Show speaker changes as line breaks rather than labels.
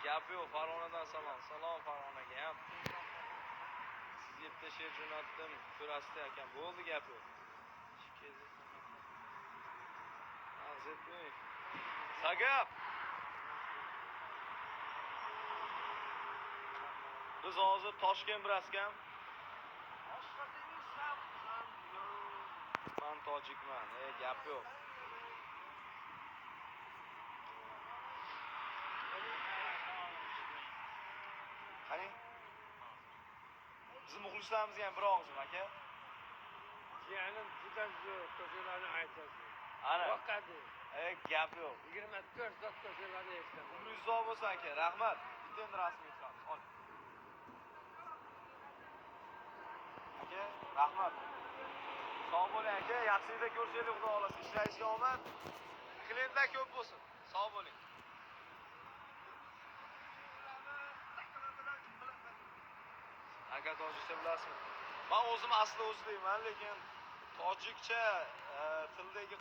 Gap yo'q, Farg'onadan salom. Salom Farg'onaga ham. Sizga bitta she'r jo'natdim, ko'rasiz ekan. Bo'ldi, gap yo'q. Sagap. Biz hozir Toshkent biraskan. Men tojikman. Gap yo'q. Qani? Biz muxlislarimizga ham bir og'zim aka.
Jiyanim juda zo'r qo'shiqlarni aytadi.
Ana.
Vaqadi.
Gap yo'q.
24 soat qo'shiqlarni eshitaman.
Umringiz uzoq bo'lsin aka. Rahmat. Bitta endi rasmiy qilamiz. Ol. Aka, rahmat. Sog' bo'ling aka. Yaxshida ko'rishaylik, xudo xolasa. Ishlashga omad. Klientlar ko'p bo'lsin. Sog' bo'ling. Aka tojikcha bilasizmi? Men o'zim asli o'zbekman, lekin tojikcha tildagi